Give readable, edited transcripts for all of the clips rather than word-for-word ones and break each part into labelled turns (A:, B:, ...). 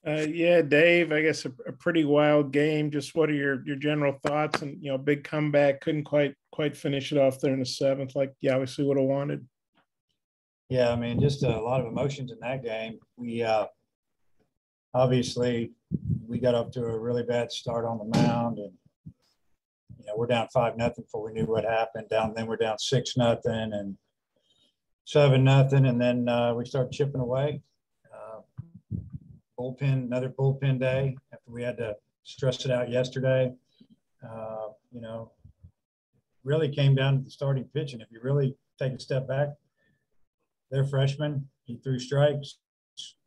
A: Yeah, Dave, I guess a pretty wild game. Just what are your general thoughts? And big comeback, couldn't quite finish it off there in the seventh, like you obviously would have wanted.
B: Yeah, I mean, just a lot of emotions in that game. We obviously we got up to a really bad start on the mound, and we're down 5-0 before we knew what happened. Then we're down 6-0 and 7-0, and then we started chipping away. Another bullpen day after we had to stress it out yesterday. Really came down to the starting pitching. If you really take a step back, they're freshmen. He threw strikes.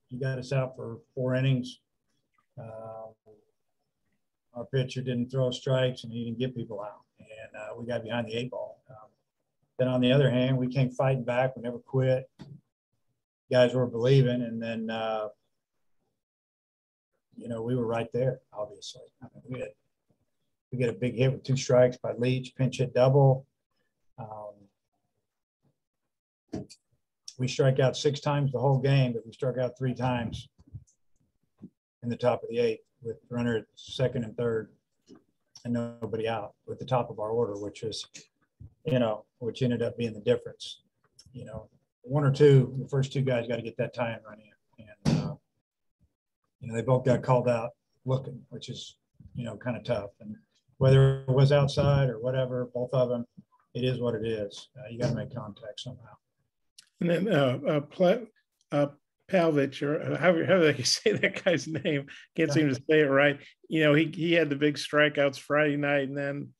B: He got us out for 4 innings. Our pitcher didn't throw strikes, and he didn't get people out. And we got behind the 8-ball. Then on the other hand, we came fighting back. We never quit. Guys were believing, and then we were right there, obviously. I mean, we get a big hit with 2 strikes by Leech, pinch hit double. We strike out 6 times the whole game, but we struck out 3 times in the top of the 8th with runner at second and third and nobody out with the top of our order, which which ended up being the difference. 1 or 2, the first 2 guys got to get that tie and run in. And, they both got called out looking, which is, kind of tough. And whether it was outside or whatever, both of them, it is what it is. You got to make contact somehow.
A: And then Palvich, or however you say that guy's name, can't seem to say it right. He had the big strikeouts Friday night, and then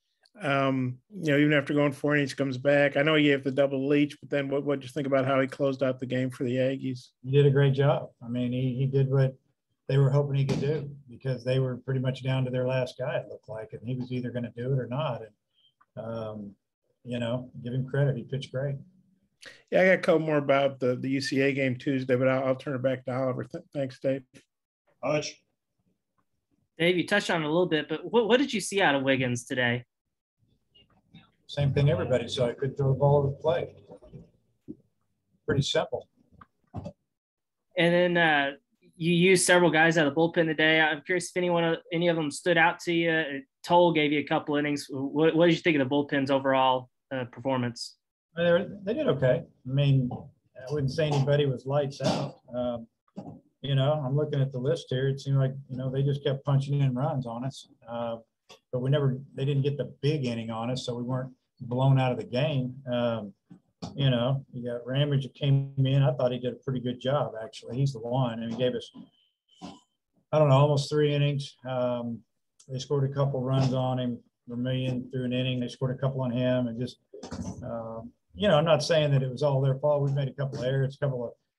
A: even after going 4 innings, comes back. I know he gave the double Leech, but then what'd you think about how he closed out the game for the Aggies?
B: He did a great job. I mean, he did what they were hoping he could do, because they were pretty much down to their last guy, it looked like, and he was either going to do it or not. And give him credit, he pitched great.
A: Yeah, I got a couple more about the UCA game Tuesday, but I'll turn it back to Oliver. Thanks, Dave.
C: Hutch.
D: Dave, you touched on it a little bit, but what did you see out of Wiggins today?
B: Same thing everybody saw. He could throw the ball to the plate. Pretty simple.
D: And then you used several guys out of the bullpen today. I'm curious if any of them stood out to you. Toll gave you a couple innings. What did you think of the bullpen's overall performance?
B: They did okay. I mean, I wouldn't say anybody was lights out. I'm looking at the list here. It seemed like, they just kept punching in runs on us. But they didn't get the big inning on us, so we weren't blown out of the game. You got Ramage that came in. I thought he did a pretty good job, actually. He's the one. And he gave us, almost 3 innings. They scored a couple runs on him. Vermillion threw an inning. They scored a couple on him. And just, I'm not saying that it was all their fault. We made a couple of errors.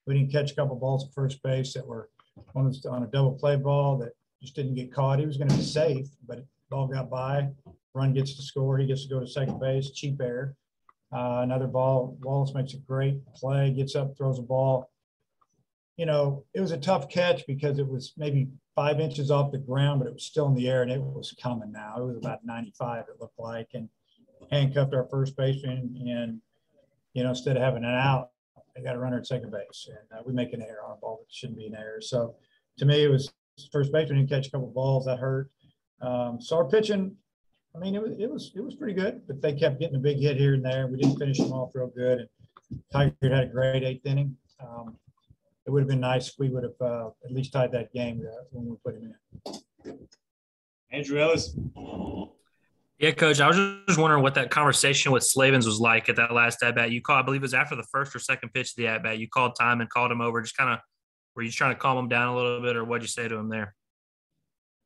B: We didn't catch a couple of balls at first base that were on a double play ball that just didn't get caught. He was going to be safe, but the ball got by. Run gets to score. He gets to go to second base. Cheap error. Another ball. Wallace makes a great play, gets up, throws a ball. It was a tough catch because it was maybe 5 inches off the ground, but it was still in the air, and it was coming now. It was about 95, it looked like, and handcuffed our first baseman. And, instead of having an out, they got a runner at second base. And we make an error on a ball that shouldn't be an error. So, to me, it was first baseman didn't catch a couple of balls. That hurt. So our pitching, I mean, it was pretty good, but they kept getting a big hit here and there. We didn't finish them off real good. And Tiger had a great 8th inning. It would have been nice if we would have at least tied that game when we put him in.
C: Andrew Ellis.
E: Yeah, Coach, I was just wondering what that conversation with Slavins was like at that last at-bat. You called, I believe it was after the first or second pitch of the at-bat. You called time and called him over. Just kind of, were you trying to calm him down a little bit, or what'd you say to him there?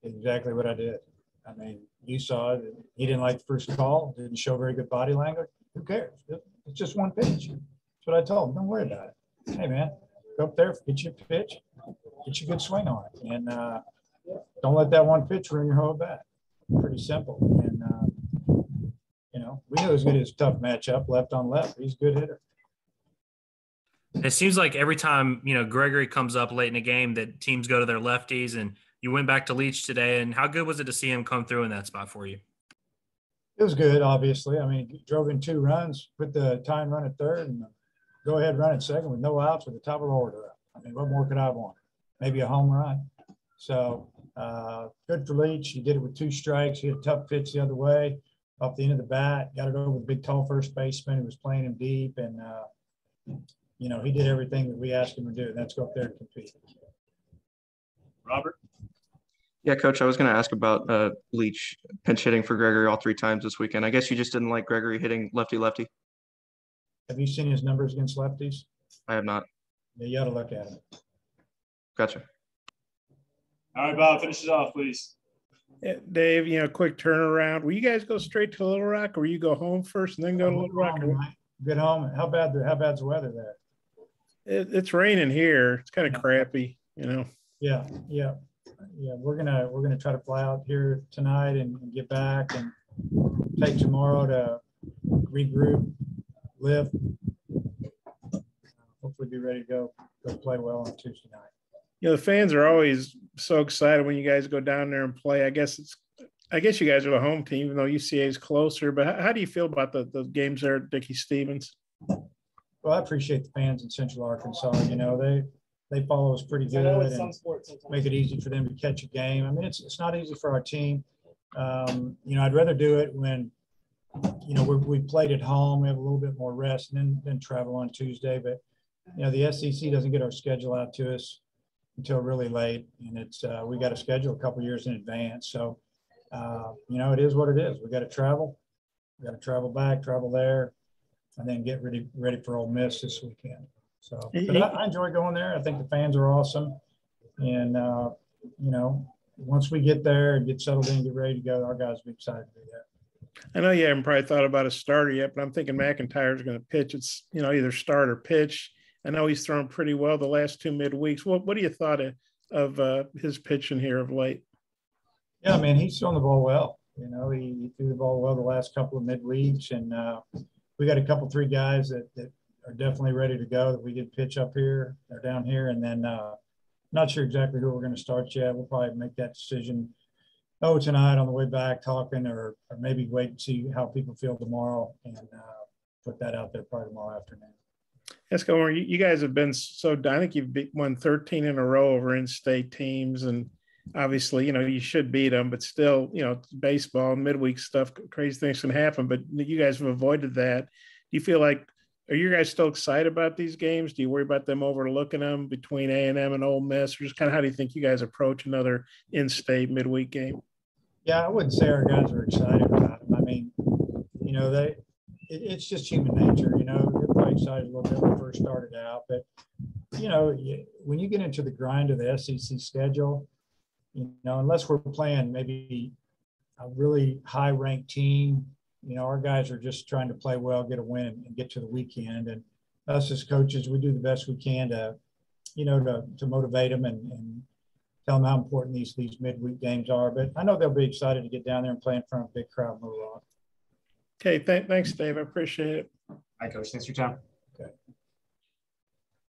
B: Exactly what I did. I mean, you saw it. He didn't like the first call, didn't show very good body language. Who cares? It's just one pitch. That's what I told him. Don't worry about it. Hey, man, go up there, get you a pitch, get you a good swing on it. And don't let that one pitch ruin your whole bat. Pretty simple. And, we knew it was going to be a tough matchup, left on left. He's a good hitter.
E: It seems like every time, Gregory comes up late in the game that teams go to their lefties, and you went back to Leech today. And how good was it to see him come through in that spot for you?
B: It was good, obviously. I mean, he drove in 2 runs, put the tying run at third, and go-ahead run at second with no outs with the top of the order up. I mean, what more could I want? Maybe a home run. So good for Leech. He did it with 2 strikes. He had a tough pitch the other way off the end of the bat, got it over the big, tall first baseman who was playing him deep. And, he did everything that we asked him to do. That's go up there and compete.
C: Robert.
F: Yeah, Coach, I was going to ask about Leach pinch hitting for Gregory all 3 times this weekend. I guess you just didn't like Gregory hitting lefty-lefty.
B: Have you seen his numbers against lefties?
F: I have not.
B: Yeah, you ought to look at him.
F: Gotcha.
C: All right, Bob, finish it off, please.
A: Yeah, Dave, quick turnaround. Will you guys go straight to Little Rock, or will you go home first and then go to Little Rock?
B: Get home. How bad's the weather there?
A: It's raining here. It's kind of crappy,
B: Yeah. We're gonna try to fly out here tonight and get back and take tomorrow to regroup, lift. Hopefully, be ready to go play well on Tuesday night.
A: The fans are always so excited when you guys go down there and play. I guess you guys are the home team, even though UCA is closer. But how do you feel about the games there at Dickey-Stevens?
B: Well, I appreciate the fans in Central Arkansas. They follow us pretty good and make it easy for them to catch a game. I mean, it's not easy for our team. I'd rather do it when we played at home. We have a little bit more rest and then travel on Tuesday. But the SEC doesn't get our schedule out to us until really late, and it's we got to schedule a couple years in advance. So it is what it is. We got to travel. We got to travel back, travel there, and then get ready for Ole Miss this weekend. So, but I enjoy going there. I think the fans are awesome, and once we get there and get settled in, get ready to go, our guys will be excited to do that.
A: I know you haven't probably thought about a starter yet, but I'm thinking McIntyre's going to pitch. It's either start or pitch. I know he's thrown pretty well the last 2 midweeks. What do you thought of his pitching here of late?
B: Yeah, I mean, he's thrown the ball well. He threw the ball well the last couple of midweeks, and we got 3 guys that are definitely ready to go that we did pitch up here or down here. And then not sure exactly who we're going to start yet. We'll probably make that decision tonight on the way back talking, or maybe wait and see how people feel tomorrow and put that out there probably tomorrow afternoon.
A: Let's go on. You guys have been so done. I think you've won 13 in a row over in-state teams, and obviously, you should beat them, but still, it's baseball, midweek stuff, crazy things can happen, but you guys have avoided that. Do you feel like, are you guys still excited about these games? Do you worry about them overlooking them between A&M and Ole Miss? Or just kind of how do you think you guys approach another in-state midweek game?
B: Yeah, I wouldn't say our guys are excited about them. I mean, it's just human nature. They're probably excited a little bit when we first started out, but when you get into the grind of the SEC schedule, unless we're playing maybe a really high-ranked team, our guys are just trying to play well, get a win, and get to the weekend. And us as coaches, we do the best we can to motivate them and tell them how important these midweek games are. But I know they'll be excited to get down there and play in front of a big crowd in Little Rock.
A: Okay, thanks, Dave. I appreciate it.
C: Hi, Coach. Thanks for your time.